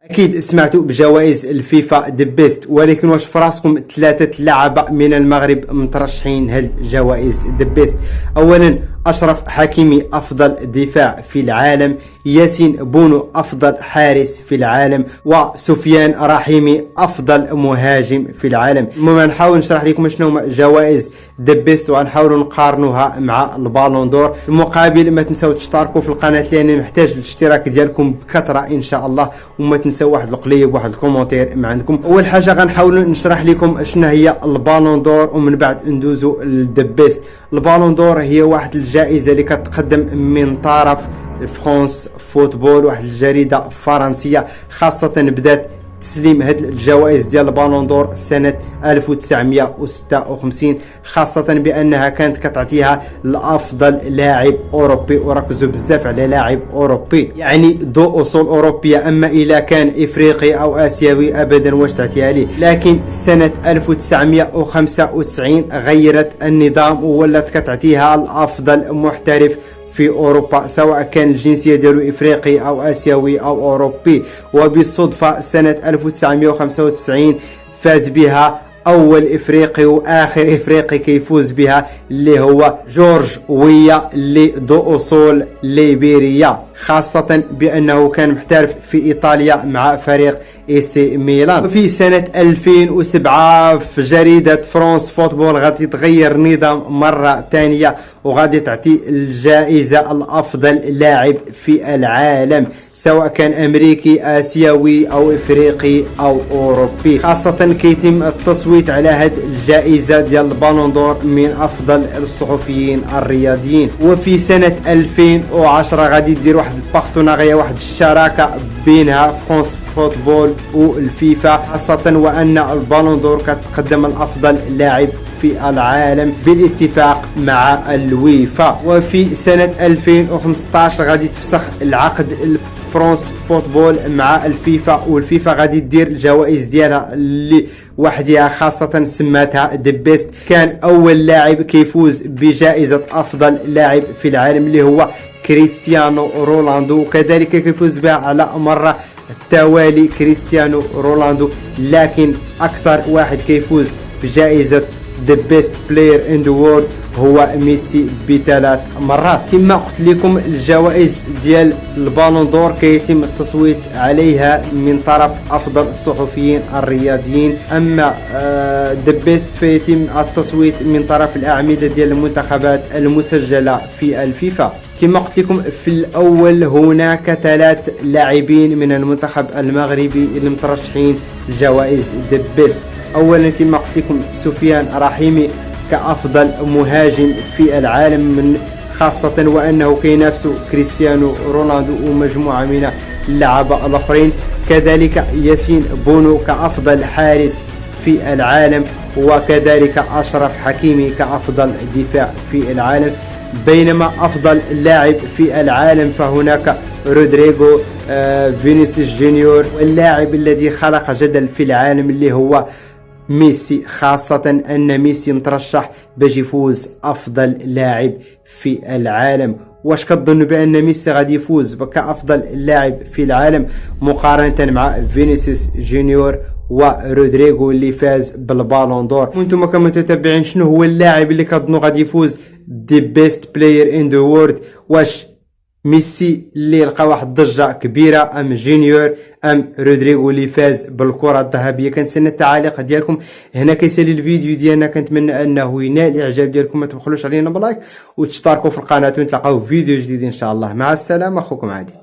اكيد سمعتوا بجوائز الفيفا ذا بيست، ولكن واش فراسكم 3 لعبة من المغرب مترشحين هاد جوائز ذا بيست؟ اولا اشرف حكيمي افضل دفاع في العالم، ياسين بونو افضل حارس في العالم، وسفيان رحيمي افضل مهاجم في العالم. المهم نحاول نشرح لكم شنو هما جوائز ذا بيست وغنحاولوا نقارنوها مع البالون دور. المقابل ما تنساو تشتركوا في القناه لان محتاج الاشتراك ديالكم بكثره ان شاء الله، وما تنساو واحد القليب واحد الكومونتير ما عندكم. اول حاجه غنحاولوا نشرح لكم شنو هي البالون دور ومن بعد ندوزوا للذا بيست. البالون دور هي واحد الجائزه اللي كتقدم من طرف فرانس فوتبول، واحد الجريده فرنسيه خاصه بدات تسليم هاد الجوائز ديال البالون دور سنة 1956، خاصة بأنها كانت كتعطيها لأفضل لاعب أوروبي، وركزوا بزاف على لاعب أوروبي يعني ذو أصول أوروبية. أما إلا كان إفريقي أو آسيوي أبدا واش تعطيها ليه. لكن سنة 1995 غيرت النظام وولات كتعطيها لأفضل محترف في اوروبا، سواء كان الجنسيه ديالو افريقي او اسيوي او اوروبي. وبالصدفه سنه 1995 فاز بها اول افريقي واخر افريقي كيفوز بها اللي هو جورج ويا اللي ذو اصول ليبيريا، خاصة بأنه كان محترف في إيطاليا مع فريق اي سي ميلان. وفي سنة 2007 في جريدة فرانس فوتبول غادي يتغير النظام مرة ثانية وغادي تعطي الجائزة الأفضل لاعب في العالم، سواء كان أمريكي آسيوي أو إفريقي أو أوروبي. خاصة كيتم التصويت على هاد الجائزة ديال البالون دور من أفضل الصحفيين الرياضيين. وفي سنة 2010 غادي يدير واحد البارتناريا، واحد الشراكه بينها فرانس فوتبول والفيفا، خاصه وان البالون دور كتقدم الافضل لاعب في العالم بالاتفاق مع الويفا. وفي سنه 2015 غادي تفسخ العقد فرانس فوتبول مع الفيفا، والفيفا غادي دير الجوائز ديالها اللي وحدها خاصة سماتها ذا بيست. كان أول لاعب كيفوز بجائزة أفضل لاعب في العالم اللي هو كريستيانو رونالدو، وكذلك كيفوز بها على مرة التوالي كريستيانو رونالدو، لكن أكثر واحد كيفوز بجائزة The best player in the world هو ميسي ب3 مرات. كما قلت لكم الجوائز ديال البالون دور كيتم التصويت عليها من طرف افضل الصحفيين الرياضيين، اما The best فيتم التصويت من طرف الاعمده ديال المنتخبات المسجله في الفيفا. كما قلت لكم في الاول هناك 3 لاعبين من المنتخب المغربي اللي مترشحين لجوائز The best. اولا كما قلت لكم سفيان رحيمي كأفضل مهاجم في العالم، من خاصة وأنه كينافس كريستيانو رونالدو ومجموعة من اللعبة الآخرين. كذلك ياسين بونو كأفضل حارس في العالم، وكذلك أشرف حكيمي كأفضل دفاع في العالم. بينما أفضل لاعب في العالم فهناك رودريغو فينيسيوس جونيور، واللاعب الذي خلق جدل في العالم اللي هو ميسي، خاصة أن ميسي مترشح باش يفوز أفضل لاعب في العالم. واش كتظن بأن ميسي غادي يفوز كأفضل لاعب في العالم مقارنة مع فينيسيوس جونيور ورودريغو اللي فاز بالبالون دور؟ وانتم كمتتبعين شنو هو اللاعب اللي كتظنوا غادي يفوز The best player in the world؟ واش ميسي اللي لقى واحد الضجه كبيره، ام جونيور، ام رودريغو اللي فاز بالكره الذهبيه؟ كنتسنى التعاليق ديالكم. هنا كيسالي الفيديو ديالنا، كنتمنى انه ينال الاعجاب ديالكم. ما تبخلوش علينا بلايك وتشتركوا في القناه، ونتلاقاو في فيديو جديد ان شاء الله. مع السلامه، اخوكم عادي.